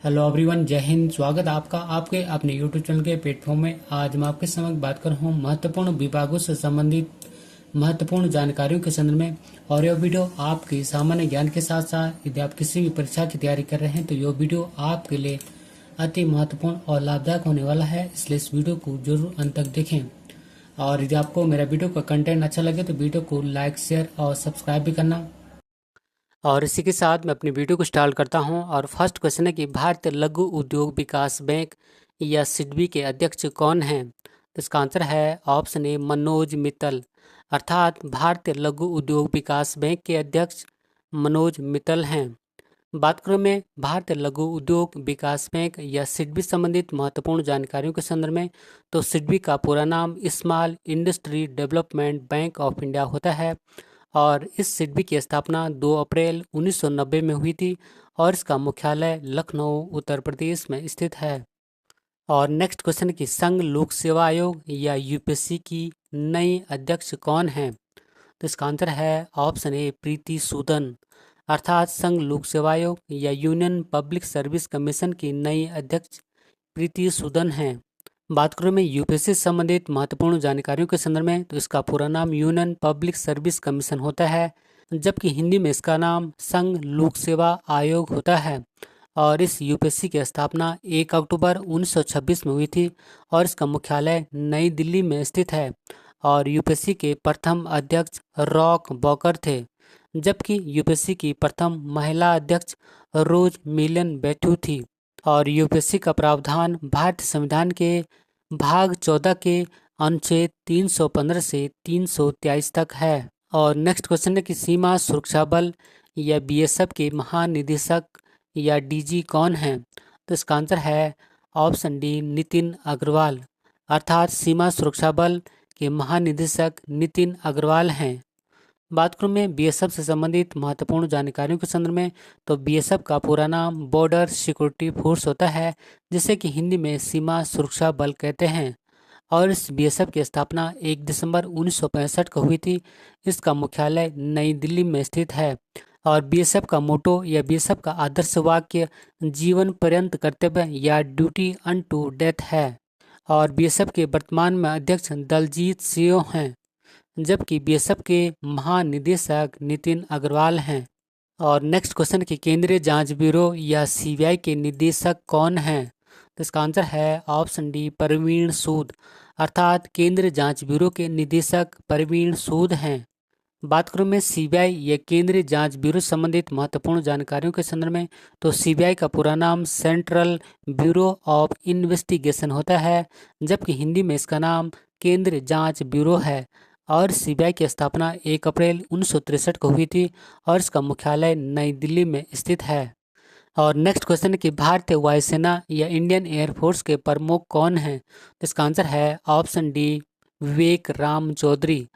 Hello everyone, जय हिंद। स्वागत है आपका आपके अपने यूट्यूब चैनल के प्लेटफॉर्म में। आज मैं आपके समक्ष बात कर रहा हूँ महत्वपूर्ण विभागों से संबंधित महत्वपूर्ण जानकारियों के संदर्भ में। और यह वीडियो आपकी सामान्य ज्ञान के साथ साथ यदि आप किसी भी परीक्षा की तैयारी कर रहे हैं तो यह वीडियो आपके लिए अति महत्वपूर्ण और लाभदायक होने वाला है, इसलिए इस वीडियो को जरूर अंत तक देखें। और यदि आपको मेरा वीडियो का कंटेंट अच्छा लगे तो वीडियो को लाइक, शेयर और सब्सक्राइब भी करना। और इसी के साथ मैं अपनी वीडियो को स्टार्ट करता हूं। और फर्स्ट क्वेश्चन है कि भारतीय लघु उद्योग विकास बैंक या सिडबी के अध्यक्ष कौन हैं? तो इसका आंसर है ऑप्शन ए मनोज मित्तल। अर्थात भारतीय लघु उद्योग विकास बैंक के अध्यक्ष मनोज मित्तल हैं। बात करूं मैं भारतीय लघु उद्योग विकास बैंक या सिडबी संबंधित महत्वपूर्ण जानकारियों के संदर्भ में, तो सिडबी का पूरा नाम small industry development bank of India होता है। और इस सिडबी की स्थापना 2 अप्रैल 1990 में हुई थी और इसका मुख्यालय लखनऊ, उत्तर प्रदेश में स्थित है। और नेक्स्ट क्वेश्चन की संघ लोक सेवा आयोग या यूपीएससी की नई अध्यक्ष कौन है? तो इसका आंसर है ऑप्शन ए प्रीति सूदन। अर्थात संघ लोक सेवा आयोग या यूनियन पब्लिक सर्विस कमीशन की नई अध्यक्ष प्रीति सूदन है। बात करूं मैं यूपीएससी से संबंधित महत्वपूर्ण जानकारियों के संदर्भ में, तो इसका पूरा नाम यूनियन पब्लिक सर्विस कमीशन होता है, जबकि हिंदी में इसका नाम संघ लोक सेवा आयोग होता है। और इस यूपीएससी की स्थापना 1 अक्टूबर 1926 में हुई थी और इसका मुख्यालय नई दिल्ली में स्थित है। और यूपीएससी के प्रथम अध्यक्ष रॉक बॉकर थे, जबकि यूपीएससी की प्रथम महिला अध्यक्ष रोज मिलियन बैठू थी। और यूपीएससी का प्रावधान भारतीय संविधान के भाग 14 के अनुच्छेद 315 से 323 तक है। और नेक्स्ट क्वेश्चन है कि सीमा सुरक्षा बल या बीएसएफ के महानिदेशक या डीजी कौन हैं? तो इसका आंसर है ऑप्शन डी नितिन अग्रवाल। अर्थात सीमा सुरक्षा बल के महानिदेशक नितिन अग्रवाल हैं। बात करूं मैं बीएसएफ से संबंधित महत्वपूर्ण जानकारियों के संदर्भ में, तो बीएसएफ का पूरा नाम बॉर्डर सिक्योरिटी फोर्स होता है, जिसे कि हिंदी में सीमा सुरक्षा बल कहते हैं। और इस बीएसएफ की स्थापना 1 दिसंबर 1965 को हुई थी। इसका मुख्यालय नई दिल्ली में स्थित है। और बीएसएफ का मोटो या बीएसएफ का आदर्श वाक्य जीवन पर्यंत कर्तव्य या ड्यूटी अनटू डेथ है। और बीएसएफ के वर्तमान में अध्यक्ष दलजीत सिंह हैं, जबकि बीएसएफ के महानिदेशक नितिन अग्रवाल हैं। और नेक्स्ट क्वेश्चन कि केंद्रीय जांच ब्यूरो या सीबीआई के निदेशक कौन हैं? तो इसका आंसर है ऑप्शन डी परवीण सूद। अर्थात केंद्रीय जांच ब्यूरो के निदेशक परवीण सूद हैं। बात करूं मैं सीबीआई या केंद्रीय जांच ब्यूरो से संबंधित महत्वपूर्ण जानकारियों के संदर्भ में, तो सीबीआई का पूरा नाम सेंट्रल ब्यूरो ऑफ इन्वेस्टिगेशन होता है, जबकि हिंदी में इसका नाम केंद्रीय जांच ब्यूरो है। और सीबीआई की स्थापना 1 अप्रैल 1963 को हुई थी और इसका मुख्यालय नई दिल्ली में स्थित है। और नेक्स्ट क्वेश्चन है कि भारतीय वायुसेना या इंडियन एयरफोर्स के प्रमुख कौन हैं? तो इसका आंसर है ऑप्शन डी विवेक राम चौधरी।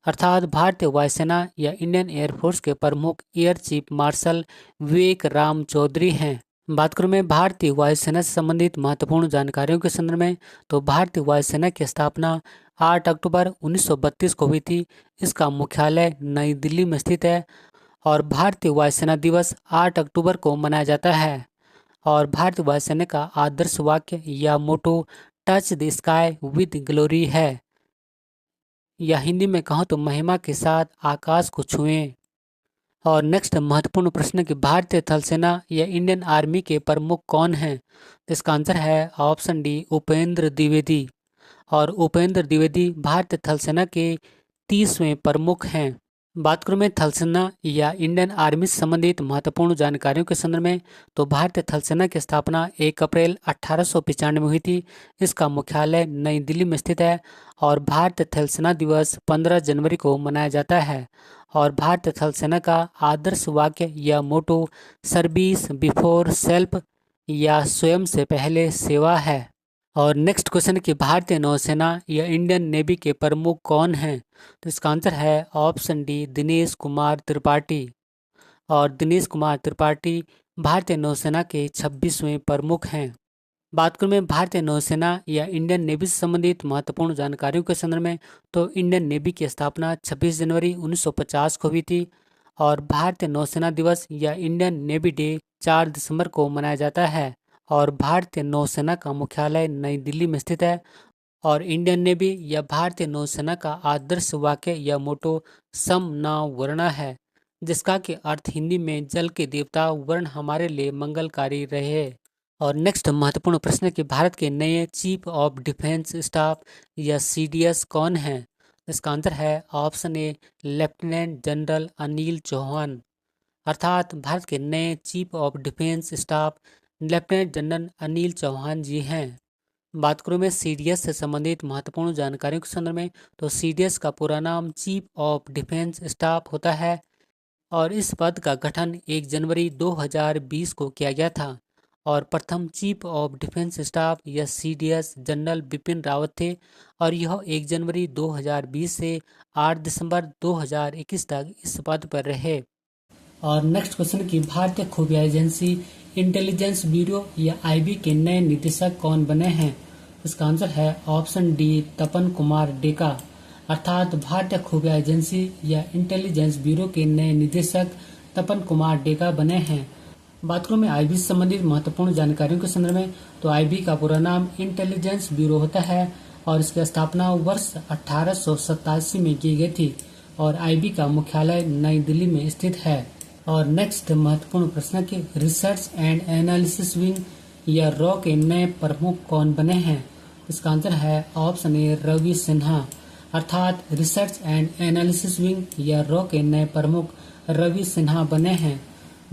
अर्थात भारतीय वायुसेना या इंडियन एयरफोर्स के प्रमुख एयर चीफ मार्शल विवेक राम चौधरी हैं। बात करूं मैं भारतीय वायुसेना से संबंधित महत्वपूर्ण जानकारियों के संदर्भ में, तो भारतीय वायुसेना की स्थापना 8 अक्टूबर 1932 को हुई थी। इसका मुख्यालय नई दिल्ली में स्थित है। और भारतीय वायुसेना दिवस 8 अक्टूबर को मनाया जाता है। और भारतीय वायुसेना का आदर्श वाक्य या motto touch the sky with glory है, या हिंदी में कहूँ तो महिमा के साथ आकाश को छुएं। और नेक्स्ट महत्वपूर्ण प्रश्न कि भारतीय थल सेना या इंडियन आर्मी के प्रमुख कौन हैं? तो इसका आंसर है ऑप्शन डी उपेंद्र द्विवेदी। और उपेंद्र द्विवेदी भारतीय थल सेना के 30वें प्रमुख हैं। बात करूं मैं थल सेना या इंडियन आर्मी से संबंधित महत्वपूर्ण जानकारियों के संदर्भ में, तो भारतीय थल सेना की स्थापना 1 अप्रैल 1895 में हुई थी। इसका मुख्यालय नई दिल्ली में स्थित है। और भारतीय थल सेना दिवस 15 जनवरी को मनाया जाता है। और भारतीय थल सेना का आदर्श वाक्य या मोटो सर्विस बिफोर सेल्फ, या स्वयं से पहले सेवा है। और नेक्स्ट क्वेश्चन कि भारतीय नौसेना या इंडियन नेवी के प्रमुख कौन हैं? तो इसका आंसर है ऑप्शन डी दिनेश कुमार त्रिपाठी। और दिनेश कुमार त्रिपाठी भारतीय नौसेना के 26वें प्रमुख हैं। बात करूं मैं भारतीय नौसेना या इंडियन नेवी से संबंधित महत्वपूर्ण जानकारियों के संदर्भ में, तो इंडियन नेवी की स्थापना 26 जनवरी 1950 को हुई थी। और भारतीय नौसेना दिवस या इंडियन नेवी डे 4 दिसंबर को मनाया जाता है। और भारतीय नौसेना का मुख्यालय नई दिल्ली में स्थित है। और इंडियन नेवी या भारतीय नौसेना का आदर्श वाक्य या मोटो सम नाव वर्ण है, जिसका कि अर्थ हिंदी में जल के देवता वर्ण हमारे लिए मंगलकारी रहे। और नेक्स्ट महत्वपूर्ण प्रश्न है कि भारत के नए चीफ ऑफ डिफेंस स्टाफ या सीडीएस कौन है। इसका आंसर है option A lieutenant general Anil Chauhan. अर्थात भारत के नए chief of defence staff lieutenant general Anil Chauhan ji हैं। बात करूँ मैं सीडीएस से संबंधित महत्वपूर्ण जानकारियों के संदर्भ में, तो सीडीएस का पूरा नाम चीफ ऑफ डिफेंस स्टाफ होता है और इस पद का गठन 1 जनवरी 2020 को किया गया था। और प्रथम चीफ ऑफ डिफेंस स्टाफ या सीडीएस जनरल बिपिन रावत थे और यह 1 जनवरी 2020 से 8 दिसंबर 2021 तक इस पद पर रहे। और नेक्स्ट क्वेश्चन की भारतीय खुफिया एजेंसी इंटेलिजेंस ब्यूरो या आईबी के नए निदेशक कौन बने हैं। इसका आंसर है ऑप्शन डी तपन कुमार डेका। अर्थात भारतीय खुफिया एजेंसी या इंटेलिजेंस ब्यूरो के नए निदेशक तपन कुमार डेका बने हैं। बात करूं मैं आईबी से संबंधित महत्वपूर्ण जानकारियों के संदर्भ में, तो आईबी का पूरा नाम इंटेलिजेंस ब्यूरो होता है और इसकी स्थापना वर्ष 1887 में की गई थी और आईबी का मुख्यालय नई दिल्ली में स्थित है। और नेक्स्ट महत्वपूर्ण प्रश्न की रिसर्च एंड एनालिसिस विंग या रॉ के नए प्रमुख कौन बने हैं। इसका आंसर है ऑप्शन ए रवि सिन्हा। अर्थात रिसर्च एंड एनालिसिस विंग या रॉ के नए प्रमुख रवि सिन्हा बने हैं।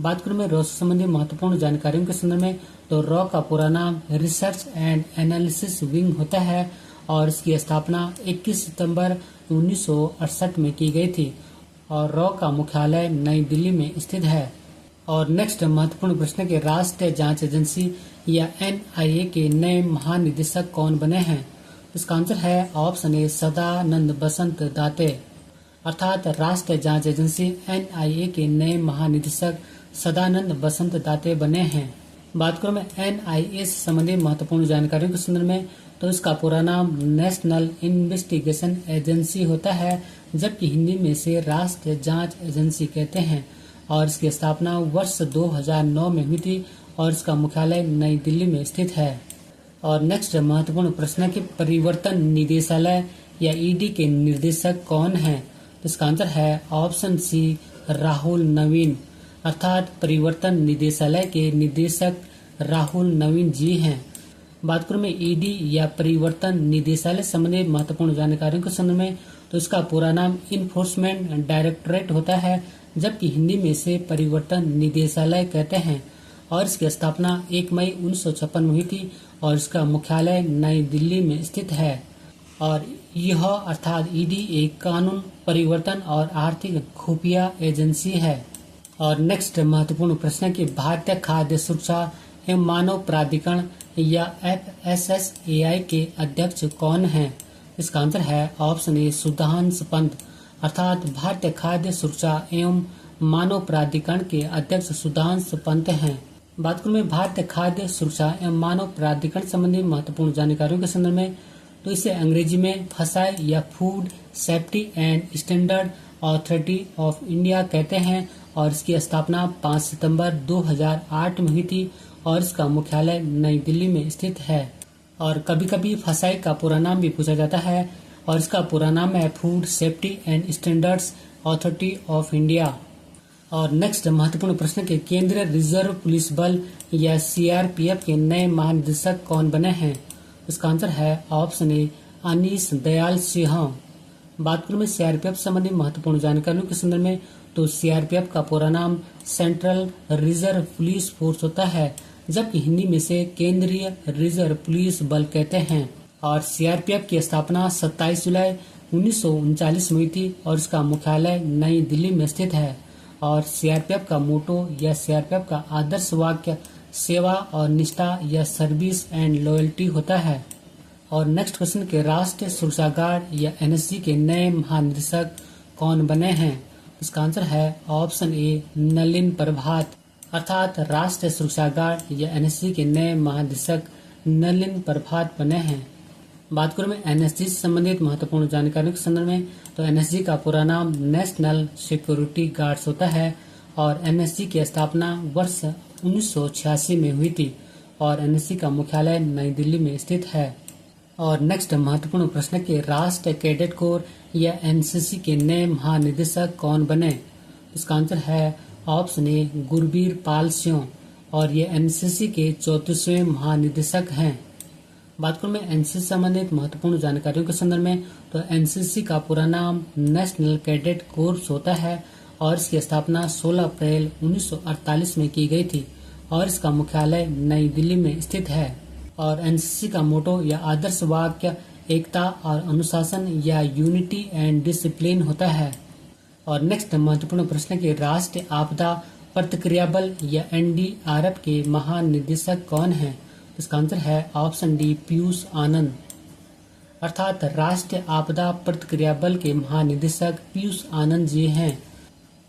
बात करूं मैं रॉ से संबंधित महत्वपूर्ण जानकारियों के संदर्भ में, तो रॉ का पूरा नाम रिसर्च एंड एनालिसिस विंग होता है और इसकी स्थापना 21 सितंबर 1968 में की गई थी और रॉ का मुख्यालय नई दिल्ली में स्थित है। और नेक्स्ट महत्वपूर्ण प्रश्न के राष्ट्रीय जांच एजेंसी या एनआईए के नए महानिदेशक कौन बने हैं। इसका आंसर है ऑप्शन ए सदानंद बसंत दाते। अर्थात राष्ट्रीय जांच एजेंसी एनआईए के नए महानिदेशक सदानंद बसंत दाते बने हैं। बात करूं मैं एनआईए से संबंधित महत्वपूर्ण जानकारियों के संदर्भ में, तो इसका पूरा नाम नेशनल इन्वेस्टिगेशन एजेंसी होता है, जबकि हिंदी में इसे राष्ट्रीय जांच एजेंसी कहते हैं और इसकी स्थापना वर्ष 2009 में हुई थी और इसका मुख्यालय नई दिल्ली में स्थित है। और नेक्स्ट महत्वपूर्ण प्रश्न की परिवर्तन निदेशालय या ईडी के निर्देशक कौन हैं। इसका आंसर है ऑप्शन सी राहुल नवीन। अर्थात परिवर्तन निदेशालय के निदेशक राहुल नवीन जी हैं। बात करूं मैं ईडी या परिवर्तन निदेशालय संबंधी महत्वपूर्ण जानकारियों के संदर्भ में, तो इसका पूरा नाम इन्फोर्समेंट डायरेक्टोरेट होता है, जबकि हिंदी में इसे परिवर्तन निदेशालय कहते हैं और इसकी स्थापना 1 मई 1956 में हुई थी और इसका मुख्यालय नई दिल्ली में स्थित है। और यह अर्थात ईडी एक कानून परिवर्तन और आर्थिक खुफिया एजेंसी है। और नेक्स्ट महत्वपूर्ण प्रश्न की भारतीय खाद्य सुरक्षा एवं मानव प्राधिकरण या FSSAI के अध्यक्ष कौन हैं। इसका आंसर है ऑप्शन ए सुधांश पंत। अर्थात भारतीय खाद्य सुरक्षा एवं मानव प्राधिकरण के अध्यक्ष सुधांश पंत हैं। बात करूं मैं भारतीय खाद्य सुरक्षा एवं मानव प्राधिकरण संबंधी महत्वपूर्ण जानकारियों के संदर्भ में, तो इसे अंग्रेजी में फसाई या food safety and standard authority of India कहते हैं और इसकी स्थापना 5 सितंबर 2008 में हुई थी और इसका मुख्यालय नई दिल्ली में स्थित है। और कभी कभी फसाई का पूरा नाम भी पूछा जाता है और इसका पूरा नाम है food safety and standards authority of India. और नेक्स्ट महत्वपूर्ण प्रश्न के केंद्रीय रिजर्व पुलिस बल या सीआरपीएफ के नए महानिदेशक कौन बने हैं। इसका आंसर है ऑप्शन ए अनीश दयाल सिंह। बात करूं मैं सीआरपीएफ संबंधी महत्वपूर्ण जानकारियों के संदर्भ में, तो सीआरपीएफ का पूरा नाम सेंट्रल रिजर्व पुलिस फोर्स होता है, जबकि हिंदी में से केंद्रीय रिजर्व पुलिस बल कहते हैं। और सीआरपीएफ की स्थापना 27 जुलाई 1939 में हुई थी और इसका मुख्यालय नई दिल्ली में स्थित है। और सीआरपीएफ का मोटो या सीआरपीएफ का आदर्श वाक्य सेवा और निष्ठा या सर्विस एंड लॉयल्टी होता है। और नेक्स्ट क्वेश्चन के राष्ट्रीय सुरक्षा गार्ड या एनएसजी के नए महानिदेशक कौन बने हैं। इसका आंसर है ऑप्शन ए नलिन प्रभात। अर्थात राष्ट्रीय सुरक्षा गार्ड या एनएसजी के नए महानिदेशक नलिन प्रभात बने हैं। बात करूं मैं एनएसजी से संबंधित महत्वपूर्ण जानकारियों के संदर्भ में, तो एनएसजी का पूरा नाम नेशनल सिक्योरिटी गार्ड्स होता है और एनएसजी की स्थापना वर्ष 1986 में हुई थी और एनएससी का मुख्यालय नई दिल्ली में स्थित है। और नेक्स्ट महत्वपूर्ण प्रश्न के राष्ट्रीय कैडेट कोर या एनसीसी के नए महानिदेशक कौन बने? इसका आंसर है ऑप्शन ए गुरबीर पाल सिंह और ये एनसीसी के 34वें महानिदेशक हैं। बात करूं मैं एनसीसी संबंधित महत्वपूर्ण जानकारियों के संदर्भ में, तो एनसीसी का पूरा नाम नेशनल कैडेट कोर्प्स होता है और इसकी स्थापना 16 अप्रैल 1948 में की गई थी और इसका मुख्यालय नई दिल्ली में स्थित है। और एनसीसी का मोटो या आदर्श वाक्य एकता और अनुशासन या यूनिटी एंड डिसिप्लिन होता है। और नेक्स्ट महत्वपूर्ण प्रश्न के राष्ट्रीय आपदा प्रतिक्रिया बल या एनडीआरएफ के महानिदेशक कौन है? इसका आंसर है ऑप्शन डी पीयूष आनंद। अर्थात राष्ट्रीय आपदा प्रतिक्रिया बल के महानिदेशक पीयूष आनंद जी हैं।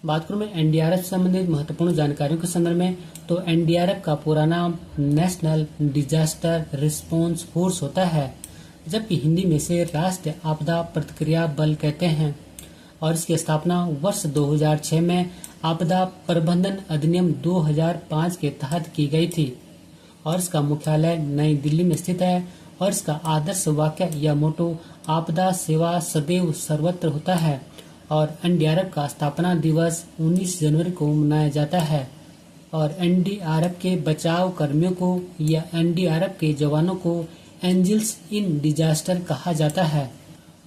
बात करूं मैं एनडीआरएफ से संबंधित महत्वपूर्ण जानकारियों के संदर्भ में, तो एनडीआरएफ का पूरा नाम नेशनल डिजास्टर रिस्पांस फोर्स होता है, जबकि हिंदी में इसे राष्ट्रीय आपदा प्रतिक्रिया बल कहते हैं। और इसकी स्थापना वर्ष 2006 में आपदा प्रबंधन अधिनियम 2005 के तहत की गई थी और इसका मुख्यालय नई दिल्ली में स्थित है। और इसका आदर्श वाक्य या मोटो आपदा सेवा सदैव सर्वत्र होता है। और एनडीआरएफ का स्थापना दिवस 19 जनवरी को मनाया जाता है। और एनडीआरएफ के बचाव कर्मियों को या एनडीआरएफ के जवानों को एंजल्स इन डिजास्टर कहा जाता है।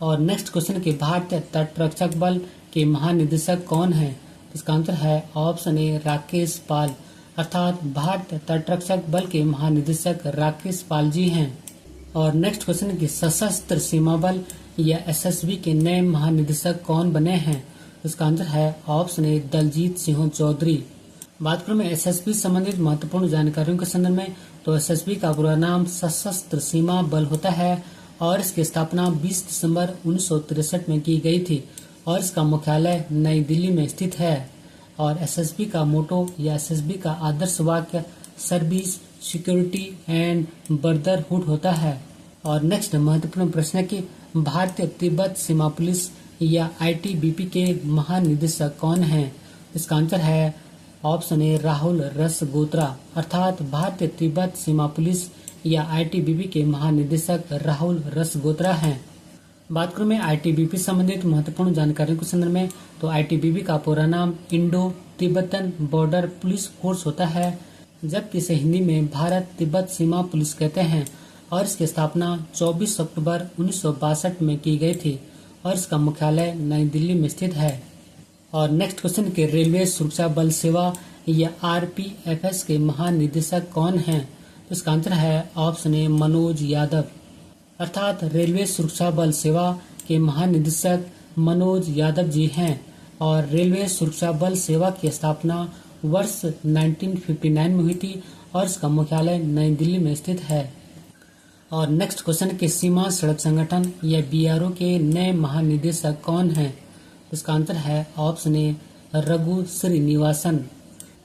और नेक्स्ट क्वेश्चन के भारतीय तटरक्षक बल के महानिदेशक कौन है? इसका आंसर है ऑप्शन ए राकेश पाल। अर्थात भारतीय तटरक्षक बल के महानिदेशक राकेश पाल जी हैं। और नेक्स्ट क्वेश्चन की सशस्त्र सीमा बल या एसएसबी के नए महानिदेशक कौन बने हैं? इसका आंसर है ऑप्शन ए दलजीत सिंह चौधरी। बात करूं मैं एसएसबी संबंधित महत्वपूर्ण जानकारियों के संदर्भ में, तो एसएसबी का पूरा नाम सशस्त्र सीमा बल होता है और इसकी स्थापना 20 दिसंबर 1963 में की गई थी और इसका मुख्यालय नई दिल्ली में स्थित है। और एसएसबी का मोटो या एसएसबी का आदर्श वाक्य सर्विस सिक्योरिटी एंड ब्रदरहुड होता है। और नेक्स्ट महत्वपूर्ण प्रश्न की भारतीय तिब्बत सीमा पुलिस या आईटीबीपी के महानिदेशक कौन हैं? इसका आंसर है ऑप्शन ए राहुल रसगोत्रा। अर्थात भारतीय तिब्बत सीमा पुलिस या आईटीबीपी के महानिदेशक राहुल रसगोत्रा हैं। बात करूं मैं आईटीबीपी संबंधित महत्वपूर्ण जानकारियों के संदर्भ में, तो आईटीबीपी का पूरा नाम Indo Tibetan border police force होता है, जबकि इसे हिंदी में भारत तिब्बत सीमा पुलिस कहते हैं। और इसकी स्थापना 24 अक्टूबर 1962 में की गई थी और इसका मुख्यालय नई दिल्ली में स्थित है। और नेक्स्ट क्वेश्चन के रेलवे सुरक्षा बल सेवा या आरपीएफएस के महानिदेशक कौन हैं? इसका आंसर है ऑप्शन ए मनोज यादव। अर्थात रेलवे सुरक्षा बल सेवा के महानिदेशक मनोज यादव जी हैं। और रेलवे सुरक्षा बल सेवा की स्थापना वर्ष 1959 में हुई थी और इसका मुख्यालय नई दिल्ली में स्थित है। और नेक्स्ट क्वेश्चन के सीमा सड़क संगठन या बीआरओ के नए महानिदेशक कौन हैं? इसका आंसर है ऑप्शन ए रघु श्रीनिवासन।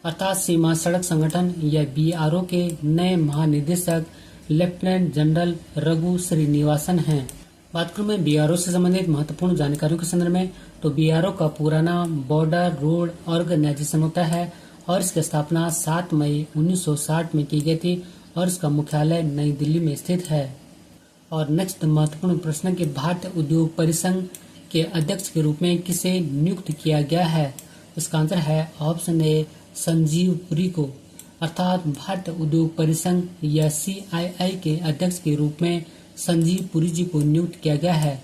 अर्थात सीमा सड़क संगठन या बीआरओ के नए महानिदेशक लेफ्टिनेंट जनरल रघु श्रीनिवासन हैं। बात करूं मैं बीआरओ से संबंधित महत्वपूर्ण जानकारियों के संदर्भ में, तो बीआरओ का पूरा नाम बॉर्डर रोड ऑर्गेनाइजेशन होता है और इसकी स्थापना 7 मई 1960 में की गई थी और इसका मुख्यालय नई दिल्ली में स्थित है। और नेक्स्ट महत्वपूर्ण प्रश्न के भारतीय उद्योग परिसंघ के अध्यक्ष के रूप में किसे नियुक्त किया गया है? इसका आंसर है ऑप्शन ए संजीव पुरी को। अर्थात भारतीय उद्योग परिसंघ या सीआईआई के अध्यक्ष के रूप में संजीव पुरी जी को नियुक्त किया गया है।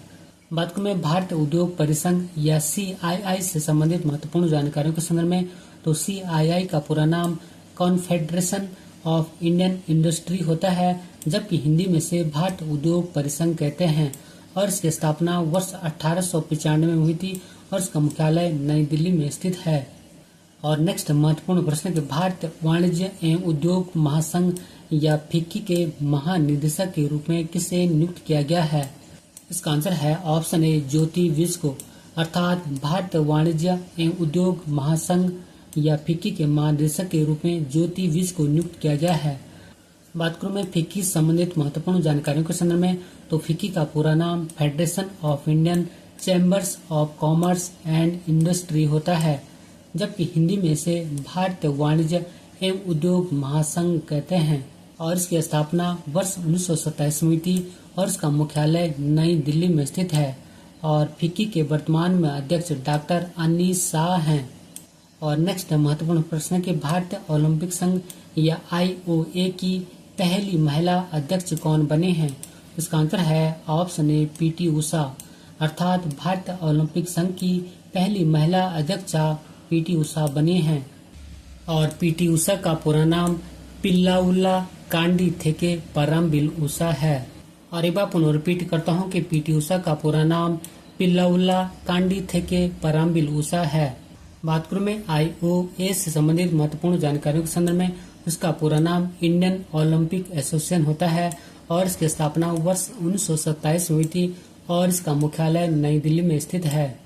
बात करूं मैं भारतीय उद्योग परिसंघ या सीआईआई से संबंधित महत्वपूर्ण जानकारियों के संदर्भ में, तो सीआईआई का पूरा नाम कॉन्फेडरेशन ऑफ इंडियन इंडस्ट्री होता है, जबकि हिंदी में से भारतीय उद्योग परिसंघ कहते हैं। और इसकी स्थापना वर्ष 1895 में हुई थी और इसका मुख्यालय नई दिल्ली में स्थित है। और नेक्स्ट महत्वपूर्ण प्रश्न के भारतीय वाणिज्य एवं उद्योग महासंघ या फिक्की के महानिदेशक के रूप में किसे नियुक्त किया गया है? इसका आंसर है ऑप्शन ए ज्योति विज को। अर्थात भारतीय वाणिज्य एवं उद्योग महासंघ या फिक्की के महानिदेशक के रूप में ज्योति विज को नियुक्त किया गया है। बात करूं मैं फिक्की संबंधित महत्वपूर्ण जानकारियों के संदर्भ में, तो फिक्की का पूरा नाम federation of Indian chambers of commerce and industry होता है, जबकि हिंदी में इसे भारतीय वाणिज्य एवं उद्योग महासंघ कहते हैं। और इसकी स्थापना वर्ष 1927 में हुई थी और इसका मुख्यालय नई दिल्ली में स्थित है। और फिक्की के वर्तमान में अध्यक्ष डॉक्टर अनीस शाह हैं। और नेक्स्ट महत्वपूर्ण प्रश्न कि भारतीय ओलंपिक संघ या IOA की पहली महिला अध्यक्ष कौन बने हैं? इसका आंसर है ऑप्शन ए PT उषा, अर्थात भारतीय ओलंपिक संघ की पहली महिला अध्यक्षा PT उषा बनी हैं। और PT उषा का पूरा नाम पिल्लाउल्ला कांडी थेके परमबीर उषा है। और एक बार पुनः रिपीट करता हूँ कि PT उषा का पूरा नाम पिल्लाउल्ला कांडी थेके परमबीर उषा है। बात करूँ मैं IOA से संबंधित महत्वपूर्ण जानकारियों के संदर्भ में, उसका पूरा नाम इंडियन ओलंपिक एसोसिएशन होता है और इसकी स्थापना वर्ष 1927 में हुई थी और इसका मुख्यालय नई दिल्ली में स्थित है।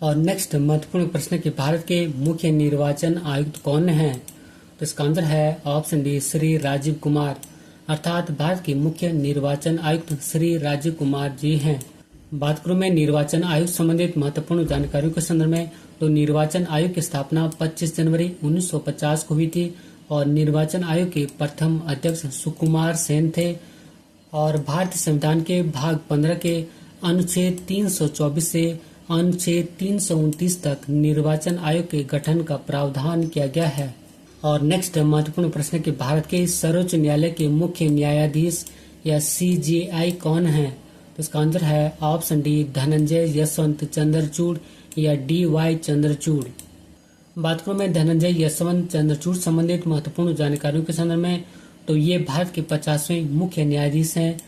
और नेक्स्ट महत्वपूर्ण प्रश्न कि भारत के मुख्य निर्वाचन आयुक्त कौन हैं? तो इसका आंसर है ऑप्शन डी श्री राजीव कुमार, अर्थात भारत के मुख्य निर्वाचन आयुक्त श्री राजीव कुमार जी हैं। बात करूं मैं निर्वाचन आयोग संबंधित महत्वपूर्ण जानकारियों के संदर्भ में, तो निर्वाचन आयोग की स्थापना 25 जनवरी 1950 को हुई थी और निर्वाचन आयोग के प्रथम अध्यक्ष सुकुमार सेन थे। और भारतीय संविधान के भाग 15 के अनुच्छेद 324 से अनुच्छेद 329 तक निर्वाचन आयोग के गठन का प्रावधान किया गया है। और नेक्स्ट महत्वपूर्ण प्रश्न कि भारत के सर्वोच्च न्यायालय के मुख्य न्यायाधीश या CJI कौन है? तो इसका आंसर है ऑप्शन डी धनंजय यशवंत चंद्रचूड़ या DY चंद्रचूड़। बात करूं मैं धनंजय यशवंत चंद्रचूड़ संबंधित महत्वपूर्ण जानकारियों के संदर्भ में, तो ये भारत के 50वें मुख्य न्यायाधीश हैं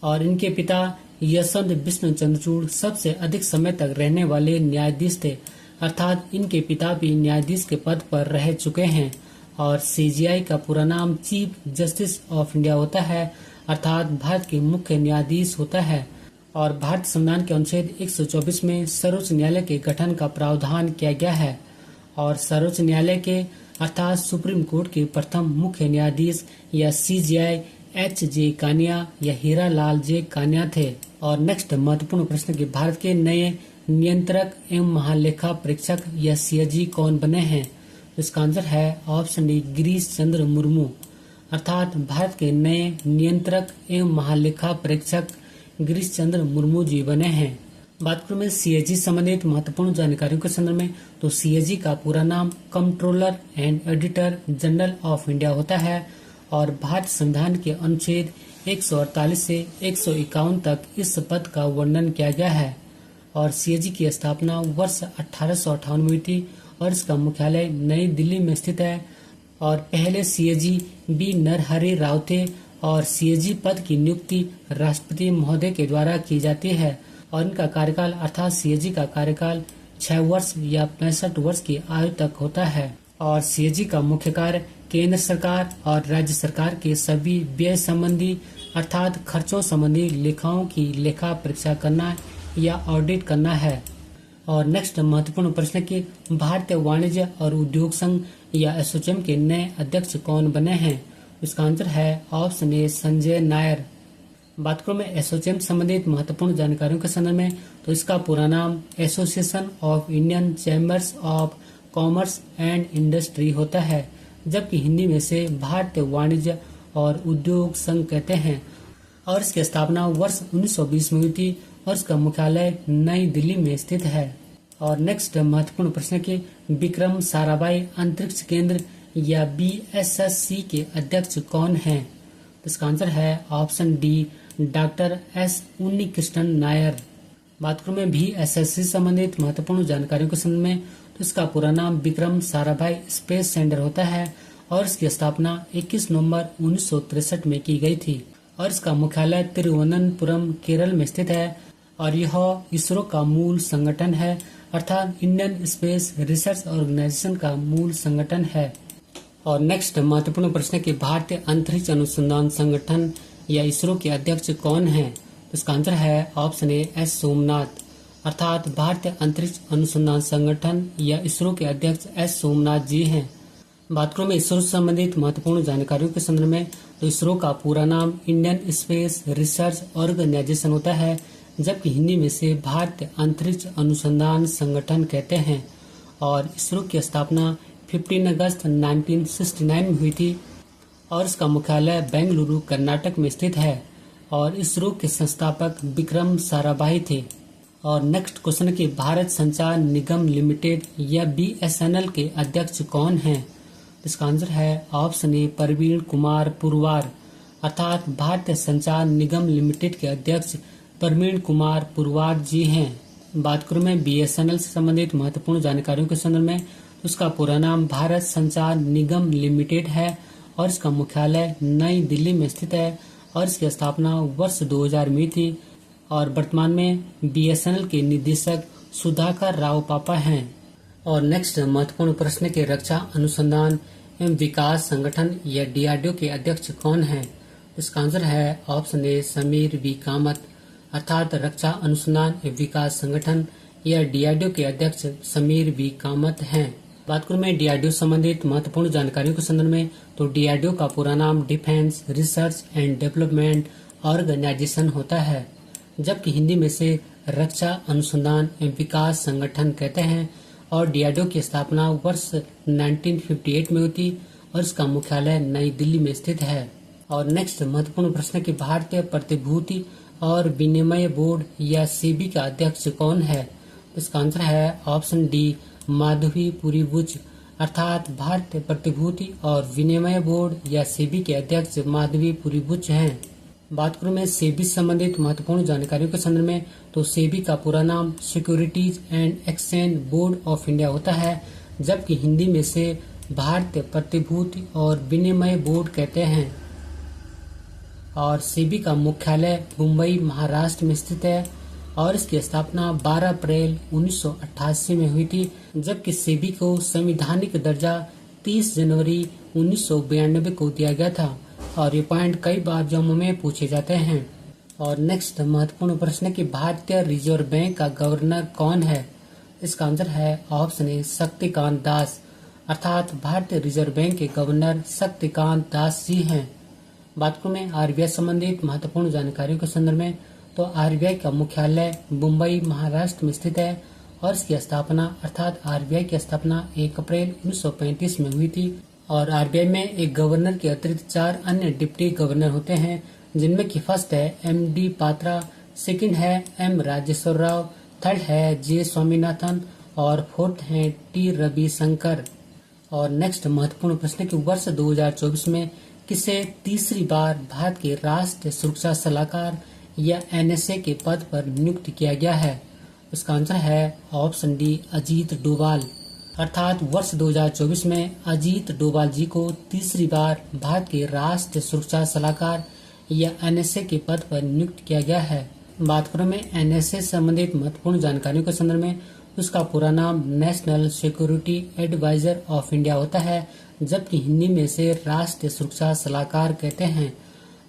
और इनके पिता यशवंत विष्णु चंद्रचूड़ सबसे अधिक समय तक रहने वाले न्यायाधीश थे, अर्थात इनके पिता भी न्यायाधीश के पद पर रह चुके हैं। और CJI का पूरा नाम चीफ जस्टिस ऑफ इंडिया होता है, अर्थात भारत के मुख्य न्यायाधीश होता है। और भारत संविधान के अनुच्छेद 124 में सर्वोच्च न्यायालय के गठन का प्रावधान किया गया है। और सर्वोच्च न्यायालय के अर्थात सुप्रीम कोर्ट के प्रथम मुख्य न्यायाधीश या CJI HJ कानिया या हीरा लाल J कानिया थे। और नेक्स्ट महत्वपूर्ण प्रश्न कि भारत के नए नियंत्रक एवं महालेखा परीक्षक या CAG कौन बने हैं? इसका आंसर है ऑप्शन डी गिरीश चंद्र मुर्मू, अर्थात भारत के नए नियंत्रक एवं महालेखा परीक्षक गिरीश चंद्र मुर्मू जी बने हैं। बात करूं मैं CAG संबंधित महत्वपूर्ण जानकारियों के संदर्भ में, तो CAG का पूरा नाम controller and editor general of India होता है और भारत संविधान के अनुच्छेद 148 से 151 तक इस पद का वर्णन किया गया है। और CAG की स्थापना वर्ष 1858 में हुई थी और इसका मुख्यालय नई दिल्ली में स्थित है। और पहले CAG B नरहरि राव थे और CAG पद की नियुक्ति राष्ट्रपति महोदय के द्वारा की जाती है और इनका कार्यकाल अर्थात CAG का कार्यकाल 6 वर्ष या 65 वर्ष की आयु तक होता है। और CAG का मुख्य कार्य केंद्र सरकार और राज्य सरकार के सभी व्यय संबंधी अर्थात खर्चों संबंधी लेखाओं की लेखा परीक्षा करना या ऑडिट करना है। और नेक्स्ट महत्वपूर्ण प्रश्न कि भारतीय वाणिज्य और उद्योग संघ या एसोचैम के नए अध्यक्ष कौन बने हैं? इसका आंसर है ऑप्शन ए संजय नायर। बात करूं मैं एसोचैम संबंधित महत्वपूर्ण जानकारियों के संदर्भ में, तो इसका पूरा नाम association of Indian chambers of commerce and industry होता है, जबकि हिंदी में से भारतीय वाणिज्य और उद्योग संघ कहते हैं। और इसकी स्थापना वर्ष 1920 में हुई थी और इसका मुख्यालय नई दिल्ली में स्थित है। और नेक्स्ट महत्वपूर्ण प्रश्न कि विक्रम साराभाई अंतरिक्ष केंद्र या BSSC के अध्यक्ष कौन हैं? तो इसका आंसर है option D doctor S Unnikrishnan Nair. बात करूं मैं BSSC संबंधित महत्वपूर्ण जानकारियों के संबंध में, तो इसका पूरा नाम विक्रम साराभाई स्पेस सेंटर होता है और इसकी स्थापना 21 नवंबर 1963 में की गई थी और इसका मुख्यालय तिरुवनंतपुरम केरल में स्थित है। और यह इसरो का मूल संगठन है, अर्थात इंडियन स्पेस रिसर्च ऑर्गेनाइजेशन का मूल संगठन है। और नेक्स्ट महत्वपूर्ण प्रश्न कि भारतीय अंतरिक्ष अनुसंधान संगठन या इसरो के अध्यक्ष कौन हैं? तो इसका आंसर है ऑप्शन ए S सोमनाथ, अर्थात भारतीय अंतरिक्ष अनुसंधान संगठन या इसरो के अध्यक्ष S सोमनाथ जी हैं। बात करूं मैं इसरो से संबंधित महत्वपूर्ण जानकारियों के संदर्भ में, तो इसरो का पूरा नाम इंडियन स्पेस रिसर्च ऑर्गेनाइजेशन होता है, जबकि हिंदी में से भारतीय अंतरिक्ष अनुसंधान संगठन कहते हैं। और इसरो की स्थापना 15 अगस्त 1969 में हुई थी और इसका मुख्यालय बेंगलुरु कर्नाटक में स्थित है और इसरो के संस्थापक विक्रम साराभाई थे। और नेक्स्ट क्वेश्चन है कि भारत संचार निगम लिमिटेड या BSNL के अध्यक्ष कौन हैं? इसका आंसर है ऑप्शन ए प्रवीण कुमार पुरवार, अर्थात भारतीय संचार निगम लिमिटेड के अध्यक्ष प्रवीण कुमार पुरवार जी हैं। बात करूं मैं BSNL से संबंधित महत्वपूर्ण जानकारियों के संदर्भ में, तो उसका पूरा नाम भारत संचार निगम लिमिटेड है और इसका मुख्यालय नई दिल्ली में स्थित है और इसकी स्थापना वर्ष 2000 में थी और वर्तमान में BSNL के निदेशक सुधाकर राव पापा हैं। और नेक्स्ट महत्वपूर्ण प्रश्न के रक्षा अनुसंधान एवं विकास संगठन या DRDO के अध्यक्ष कौन हैं? इसका आंसर है option A Sameer V Kamath, अर्थात रक्षा अनुसंधान एवं विकास संगठन या DRDO के अध्यक्ष समीर वी कामत हैं। बात करूं मैं DRDO संबंधित महत्वपूर्ण जानकारियों के संदर्भ में, तो DRDO का पूरा नाम defence research and development organisation होता है, जबकि हिंदी में से रक्षा अनुसंधान एवं विकास संगठन कहते हैं। और DRDO की स्थापना वर्ष 1958 में हुई थी और इसका मुख्यालय नई दिल्ली में स्थित है। और नेक्स्ट महत्वपूर्ण प्रश्न की भारतीय प्रतिभूति और विनिमय बोर्ड या सेबी का अध्यक्ष कौन है? इसका आंसर है ऑप्शन डी माधवी पुरी बुच, अर्थात भारतीय प्रतिभूति और विनिमय बोर्ड या सेबी के अध्यक्ष माधवी पुरी बुच हैं। बात करूं मैं सेबी संबंधित महत्वपूर्ण जानकारियों के संदर्भ में, तो सेबी का पूरा नाम securities and exchange board of India होता है, जबकि हिंदी में से भारतीय प्रतिभूति और विनिमय बोर्ड कहते हैं। और सेबी का मुख्यालय मुंबई महाराष्ट्र में स्थित है और इसकी स्थापना 12 अप्रैल 1988 में हुई थी, जबकि सेबी को संवैधानिक दर्जा 30 जनवरी 1992 को दिया गया था। और ये पॉइंट कई बार एग्जामों में पूछे जाते हैं। और नेक्स्ट महत्वपूर्ण प्रश्न है कि भारतीय रिजर्व बैंक का गवर्नर कौन है? इसका आंसर है ऑप्शन ए शक्तिकांत दास, अर्थात भारतीय रिजर्व बैंक के गवर्नर शक्तिकांत दास जी हैं। बात करूं मैं RBI संबंधित महत्वपूर्ण जानकारियों के संदर्भ में, तो RBI का मुख्यालय मुंबई महाराष्ट्र में स्थित है और इसकी स्थापना अर्थात RBI की स्थापना 1 अप्रैल 1935 में हुई थी। और RBI में एक गवर्नर के अतिरिक्त 4 अन्य डिप्टी गवर्नर होते हैं, जिनमें की फर्स्ट है MD पात्रा, सेकंड है M राजेश्वर राव, थर्ड है J स्वामीनाथन और फोर्थ है T रविशंकर। और नेक्स्ट महत्वपूर्ण प्रश्न कि वर्ष 2024 में किसे तीसरी बार भारत के राष्ट्रीय सुरक्षा सलाहकार या NSA के पद पर नियुक्त किया गया है? इसका आंसर है ऑप्शन डी अजीत डोभाल, अर्थात वर्ष 2024 में अजीत डोभाल जी को तीसरी बार भारत के राष्ट्रीय सुरक्षा सलाहकार या NSA के पद पर नियुक्त किया गया है। बात करें में NSA से संबंधित महत्वपूर्ण जानकारियों के संदर्भ में, उसका पूरा नाम national security adviser of India होता है, जबकि हिंदी में से राष्ट्रीय सुरक्षा सलाहकार कहते हैं।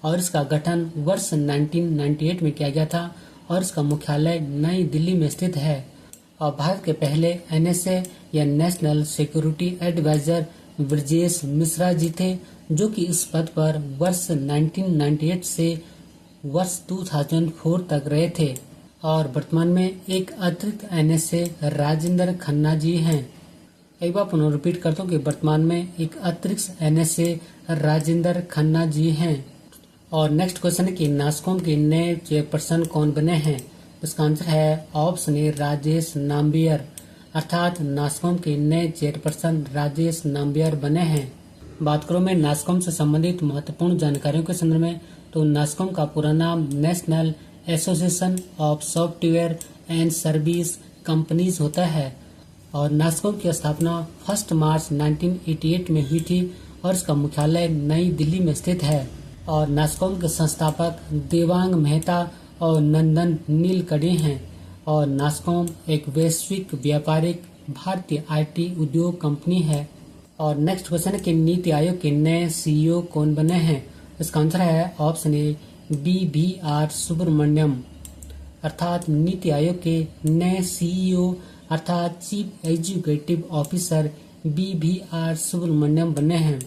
और इसका गठन वर्ष 1998 में किया गया था और इसका मुख्यालय नई दिल्ली में स्थित है। और भारत के पहले NSA या national security adviser Brajesh Mishra ji थे, जो कि इस पद पर वर्ष 1998 से वर्ष 2004 तक रहे थे। और वर्तमान में एक अतिरिक्त NSA राजेंद्र खन्ना जी हैं। एक बार पुनः रिपीट करता हूँ कि वर्तमान में एक अतिरिक्त NSA राजेंद्र खन्ना जी हैं। और नेक्स्ट क्वेश्चन है कि नासकॉम के नए चेयरपर्सन कौन बने हैं? इसका आंसर है ऑप्शन ए राजेश नाम्बियर, अर्थात नासकॉम के नए चेयरपर्सन राजेश नाम्बियर बने हैं। बात करो मैं नासकॉम से संबंधित महत्वपूर्ण जानकारियों के संदर्भ में, तो नासकॉम का पूरा नाम national association of software and service companies होता है। और नासकॉम की स्थापना 1 मार्च 1988 में हुई थी और इसका मुख्यालय नई दिल्ली में स्थित है। और नासकॉम के संस्थापक देवांग मेहता और नंदन नीलकणी हैं। और नासकॉम एक वैश्विक व्यापारिक भारतीय IT उद्योग कंपनी है। और नेक्स्ट क्वेश्चन है कि नीति आयोग के नए CEO कौन बने हैं? इसका आंसर है ऑप्शन ए BVR सुब्रमण्यम, अर्थात नीति आयोग के नए CEO अर्थात chief executive officer BVR Subrahmanyam बने हैं।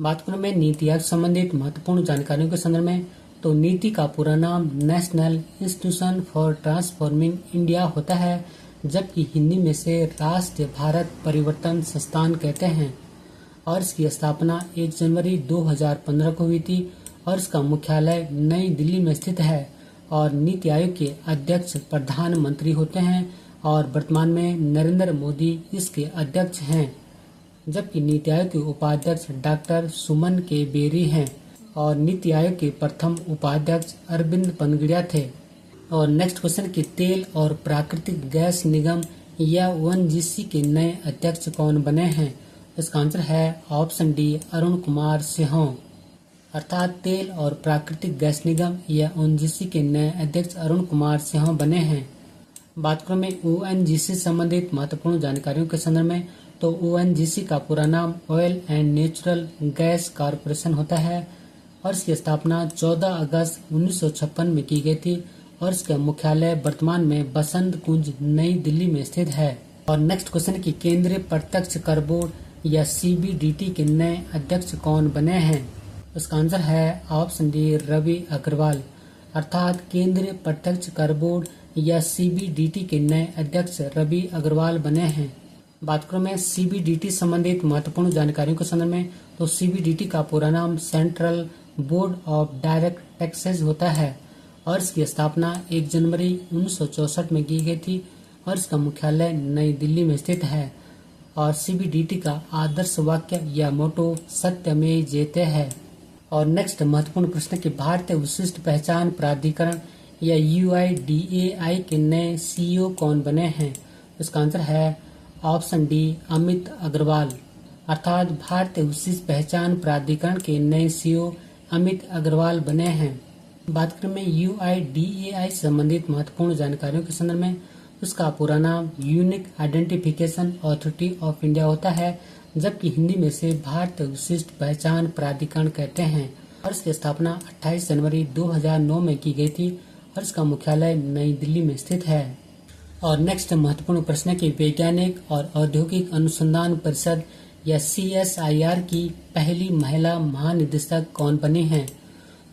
बात करूं मैं नीति आयोग संबंधित महत्वपूर्ण जानकारियों के संदर्भ में, तो नीति का पूरा नाम national institution for transforming India होता है, जबकि हिंदी में से राष्ट्रीय भारत परिवर्तन संस्थान कहते हैं। और इसकी स्थापना 1 जनवरी 2015 को हुई थी और इसका मुख्यालय नई दिल्ली में स्थित है। और नीति आयोग के अध्यक्ष प्रधानमंत्री होते हैं और वर्तमान में नरेंद्र मोदी इसके अध्यक्ष हैं, जबकि नीति आयोग के उपाध्यक्ष डॉक्टर सुमन के बेरी हैं और नीति आयोग के प्रथम उपाध्यक्ष अरविंद पनगिड़िया थे। और नेक्स्ट क्वेश्चन की तेल और प्राकृतिक गैस निगम या ओएनजीसी के नए अध्यक्ष कौन बने हैं? इसका आंसर है ऑप्शन डी अरुण कुमार सिंह। अर्थात तेल और प्राकृतिक गैस निगम या ओएनजीसी के नए अध्यक्ष अरुण कुमार सिंह बने हैं। बात करें में ओएनजीसी संबंधित महत्वपूर्ण जानकारियों के संदर्भ में, तो ओएनजीसी का पूरा नाम oil and natural gas corporation होता है और इसकी स्थापना 14 अगस्त 1956 में की गई थी और इसका मुख्यालय वर्तमान में बसंत कुंज नई दिल्ली में स्थित है। और नेक्स्ट क्वेश्चन की केंद्रीय प्रत्यक्ष कर बोर्ड या सीबीडीटी के नए अध्यक्ष कौन बने हैं? इसका आंसर है ऑप्शन डी रवि अग्रवाल। अर्थात केंद्रीय प्रत्यक्ष कर बोर्ड या सीबीडीटी के नए अध्यक्ष रवि अग्रवाल बने हैं। बात करें में सीबीडीटी संबंधित महत्वपूर्ण जानकारियों के संदर्भ में, तो सीबीडीटी का पूरा नाम central board of direct taxes होता है और इसकी स्थापना 1 जनवरी 1964 में की गई थी और इसका मुख्यालय नई दिल्ली में स्थित है। और सीबीडीटी का आदर्श वाक्य या मोटो सत्यमेव जयते है। और नेक्स्ट महत्वपूर्ण प्रश्न की भारतीय विशिष्ट पहचान प्राधिकरण या यूआईडीएआई के नए सीईओ कौन बने हैं? इसका आंसर है ऑप्शन डी अमित अग्रवाल। अर्थात भारतीय विशिष्ट पहचान प्राधिकरण के नए सीईओ अमित अग्रवाल बने हैं। बात करें में यूआईडीएआई संबंधित महत्वपूर्ण जानकारियों के संदर्भ में, उसका पूरा नाम unique identification authority of India होता है, जबकि हिंदी में से भारतीय विशिष्ट पहचान प्राधिकरण कहते हैं और इसकी स्थापना 28 जनवरी 2009 में की गई थी और इसका मुख्यालय नई दिल्ली में स्थित है। और नेक्स्ट महत्वपूर्ण प्रश्न की वैज्ञानिक और औद्योगिक अनुसंधान परिषद या CSIR की पहली महिला महानिदेशक कौन बनी है?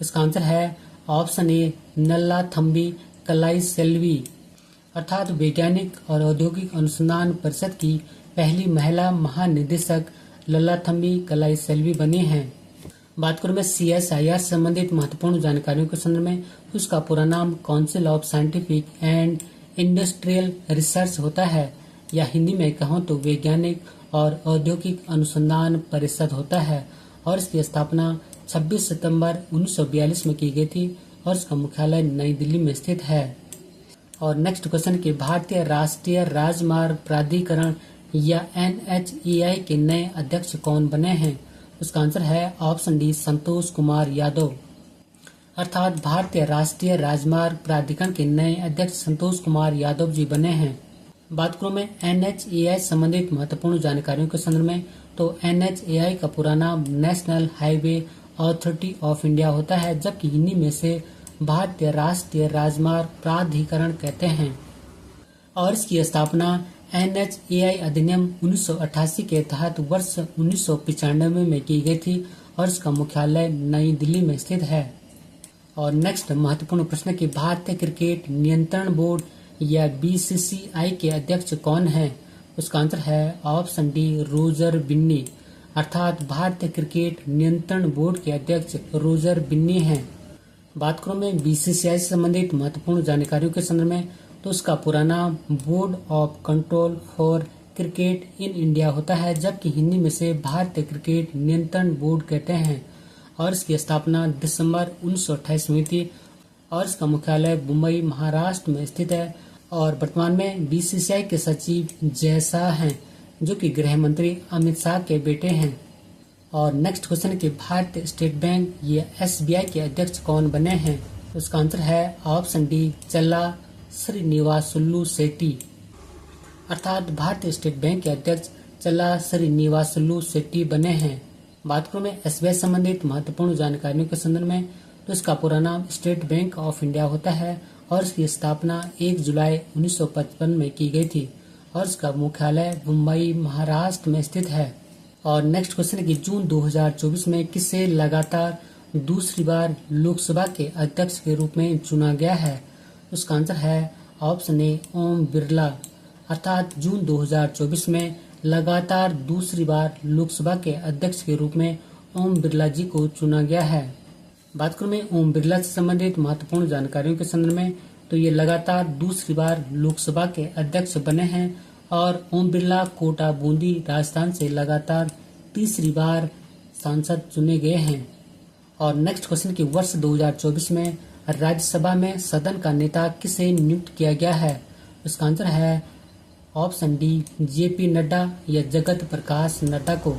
इसका आंसर है ऑप्शन ए नल्लाथम्बी कलाईसेल्वी। अर्थात वैज्ञानिक और औद्योगिक अनुसंधान परिषद की पहली महिला महानिदेशक लल्लाथम्बी कलाईसेल्वी बनी है। बात करूं मैं CSIR संबंधित महत्वपूर्ण जानकारियों के संदर्भ में, उसका पूरा नाम council of scientific and industrial research होता है, या हिंदी में कहूँ तो वैज्ञानिक और औद्योगिक अनुसंधान परिषद होता है और इसकी स्थापना 26 सितंबर 1942 में की गई थी और इसका मुख्यालय नई दिल्ली में स्थित है। और नेक्स्ट क्वेश्चन की भारतीय राष्ट्रीय राजमार्ग प्राधिकरण या NHAI के नए अध्यक्ष कौन बने हैं? उसका आंसर है ऑप्शन डी संतोष कुमार यादव। अर्थात भारतीय राष्ट्रीय राजमार्ग प्राधिकरण के नए अध्यक्ष संतोष कुमार यादव जी बने हैं। बात करूं मैं NHAI संबंधित महत्वपूर्ण जानकारियों के संदर्भ में, तो NHAI का पूरा नाम national highway authority of India होता है, जबकि हिंदी में से भारतीय राष्ट्रीय राजमार्ग प्राधिकरण कहते हैं और इसकी स्थापना NHAI अधिनियम 1988 के तहत वर्ष 1995 में की गई थी और इसका मुख्यालय नई दिल्ली में स्थित है। और नेक्स्ट महत्वपूर्ण प्रश्न की भारतीय क्रिकेट नियंत्रण बोर्ड या BCCI के अध्यक्ष कौन है? उसका आंसर है ऑप्शन डी रोजर बिन्नी। अर्थात भारतीय क्रिकेट नियंत्रण बोर्ड के अध्यक्ष रोजर बिन्नी हैं। बात करूं मैं BCCI से संबंधित महत्वपूर्ण जानकारियों के संदर्भ में, तो उसका पूरा नाम board of control for cricket in India होता है, जबकि हिंदी में से भारतीय क्रिकेट नियंत्रण बोर्ड कहते हैं और इसकी स्थापना दिसंबर 1928 में हुई थी और इसका मुख्यालय मुंबई महाराष्ट्र में स्थित है। और वर्तमान में BCCI के सचिव जय शाह हैं, जो कि गृह मंत्री अमित शाह के बेटे हैं। और नेक्स्ट क्वेश्चन की भारतीय स्टेट बैंक या SBI के अध्यक्ष कौन बने हैं? उसका आंसर है ऑप्शन डी चल्ला श्रीनिवासुलु शेट्टी। अर्थात भारतीय स्टेट बैंक के अध्यक्ष चल्ला श्रीनिवासुलु शेट्टी बने हैं। बात करूं मैं SBI संबंधित महत्वपूर्ण जानकारियों के संदर्भ में, तो इसका पूरा नाम स्टेट बैंक ऑफ इंडिया होता है और इसकी स्थापना 1 जुलाई 1955 में की गई थी और इसका मुख्यालय मुंबई महाराष्ट्र में स्थित है। और नेक्स्ट क्वेश्चन की जून 2024 में किसे लगातार दूसरी बार लोकसभा के अध्यक्ष के रूप में चुना गया है? उसका आंसर है ऑप्शन ए ओम बिरला। अर्थात जून 2024 में लगातार दूसरी बार लोकसभा के अध्यक्ष के रूप में ओम बिरला जी को चुना गया है। बात करूं मैं ओम बिरला से संबंधित महत्वपूर्ण जानकारियों के संदर्भ में, तो ये लगातार दूसरी बार लोकसभा के अध्यक्ष बने हैं और ओम बिरला कोटा बूंदी राजस्थान से लगातार तीसरी बार सांसद चुने गए हैं। और नेक्स्ट क्वेश्चन की वर्ष 2024 में राज्यसभा में सदन का नेता किसे नियुक्त किया गया है? इसका आंसर है ऑप्शन डी, जेपी नड्डा या जगत प्रकाश नड्डा को।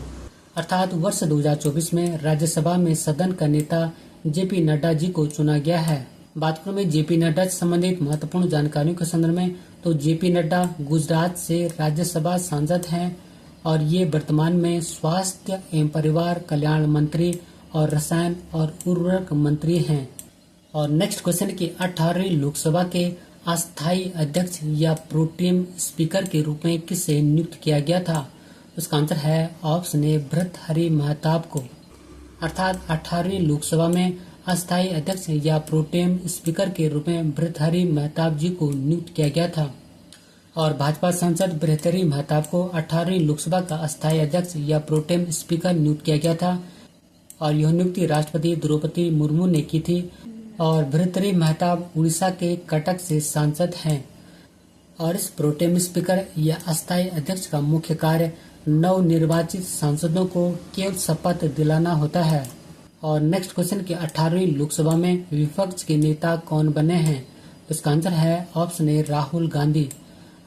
अर्थात वर्ष 2024 में राज्यसभा में सदन का नेता जेपी नड्डा जी को चुना गया है। बात करूं मैं जेपी नड्डा से संबंधित महत्वपूर्ण जानकारियों के संदर्भ में, तो जेपी नड्डा गुजरात से राज्यसभा सांसद हैं और ये वर्तमान में स्वास्थ्य एवं परिवार कल्याण मंत्री और रसायन और उर्वरक मंत्री हैं। और नेक्स्ट क्वेश्चन की 18वीं लोकसभा के अस्थायी अध्यक्ष या प्रोटेम स्पीकर के रूप में किसे नियुक्त किया गया था? उसका आंसर है ऑप्शन ए, भर्तृहरि महताब को। अर्थात 18वीं लोकसभा में अस्थायी अध्यक्ष या प्रोटेम स्पीकर के रूप में भर्तृहरि महताब जी को नियुक्त किया गया था। और भाजपा सांसद भर्तृहरि महताब को 18वीं लोकसभा का अस्थायी अध्यक्ष या प्रोटेम स्पीकर नियुक्त किया गया था और यह नियुक्ति राष्ट्रपति द्रौपदी मुर्मू ने की थी। और भर्तृहरि महताब उड़ीसा के कटक से सांसद हैं। और इस प्रोटेम स्पीकर या अस्थायी अध्यक्ष का मुख्य कार्य नवनिर्वाचित सांसदों को केवल शपथ दिलाना होता है। और नेक्स्ट क्वेश्चन की 18वीं लोकसभा में विपक्ष के नेता कौन बने हैं? इसका आंसर है ऑप्शन ए, राहुल गांधी।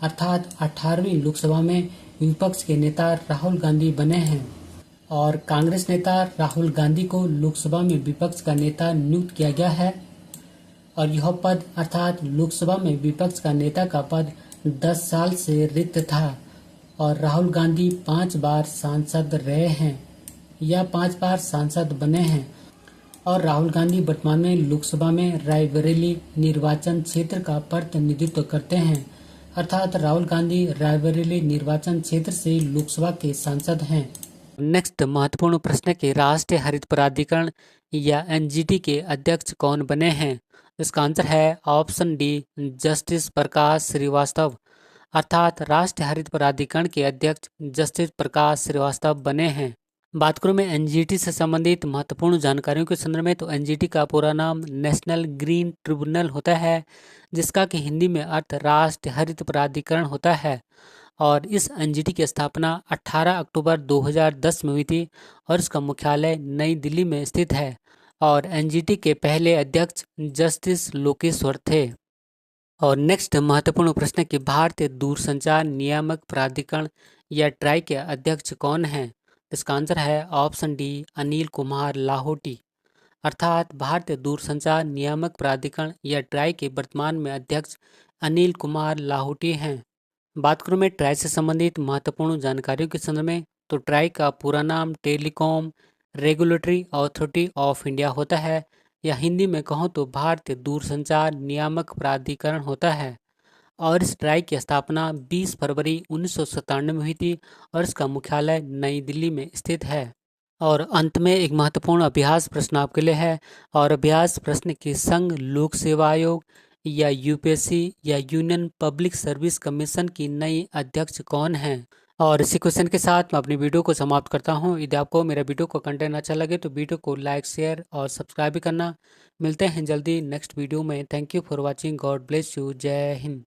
अर्थात 18वीं लोकसभा में विपक्ष के नेता राहुल गांधी बने हैं और कांग्रेस नेता राहुल गांधी को लोकसभा में विपक्ष का नेता नियुक्त किया गया है। और यह पद अर्थात लोकसभा में विपक्ष का नेता का पद 10 साल से रिक्त था और राहुल गांधी 5 बार सांसद रहे हैं या 5 बार सांसद बने हैं। और राहुल गांधी वर्तमान में लोकसभा में रायबरेली निर्वाचन क्षेत्र का प्रतिनिधित्व करते हैं। अर्थात राहुल गांधी रायबरेली निर्वाचन क्षेत्र से लोकसभा के सांसद हैं। नेक्स्ट महत्वपूर्ण प्रश्न के राष्ट्रीय हरित प्राधिकरण या एनजीटी के अध्यक्ष कौन बने हैं? इसका आंसर है ऑप्शन डी, जस्टिस प्रकाश श्रीवास्तव। अर्थात राष्ट्रीय हरित प्राधिकरण के अध्यक्ष जस्टिस प्रकाश श्रीवास्तव बने हैं। बात करूं मैं एनजीटी से संबंधित महत्वपूर्ण जानकारियों के संदर्भ में, तो एनजीटी का पूरा नाम नेशनल ग्रीन ट्रिब्यूनल होता है, जिसका कि हिंदी में अर्थ राष्ट्रीय हरित प्राधिकरण होता है। और इस एनजीटी की स्थापना 18 अक्टूबर 2010 में हुई थी और इसका मुख्यालय नई दिल्ली में स्थित है। और एनजीटी के पहले अध्यक्ष जस्टिस लोकेश्वर थे। और नेक्स्ट महत्वपूर्ण प्रश्न कि भारतीय दूरसंचार नियामक प्राधिकरण या ट्राई के अध्यक्ष कौन हैं? इसका आंसर है ऑप्शन डी, अनिल कुमार लाहोटी। अर्थात भारतीय दूरसंचार नियामक प्राधिकरण या ट्राई के वर्तमान में अध्यक्ष अनिल कुमार लाहोटी हैं। बात करूं मैं ट्राई से संबंधित महत्वपूर्ण जानकारियों के संदर्भ में, तो ट्राई का पूरा नाम telecom regulatory authority of India होता है या हिंदी में कहूँ तो भारतीय दूरसंचार नियामक प्राधिकरण होता है। और इस ट्राई की स्थापना 20 फरवरी 1997 में हुई थी और इसका मुख्यालय नई दिल्ली में स्थित है। और अंत में एक महत्वपूर्ण अभ्यास प्रश्न आपके लिए है और अभ्यास प्रश्न की संघ लोक सेवा आयोग या यूपीएससी या यूनियन पब्लिक सर्विस कमीशन की नई अध्यक्ष कौन है? और इसी क्वेश्चन के साथ मैं अपनी वीडियो को समाप्त करता हूं। यदि आपको मेरा वीडियो को कंटेंट अच्छा लगे तो वीडियो को लाइक, शेयर और सब्सक्राइब भी करना। मिलते हैं जल्दी नेक्स्ट वीडियो में। Thank you for watching. God bless you. जय हिंद।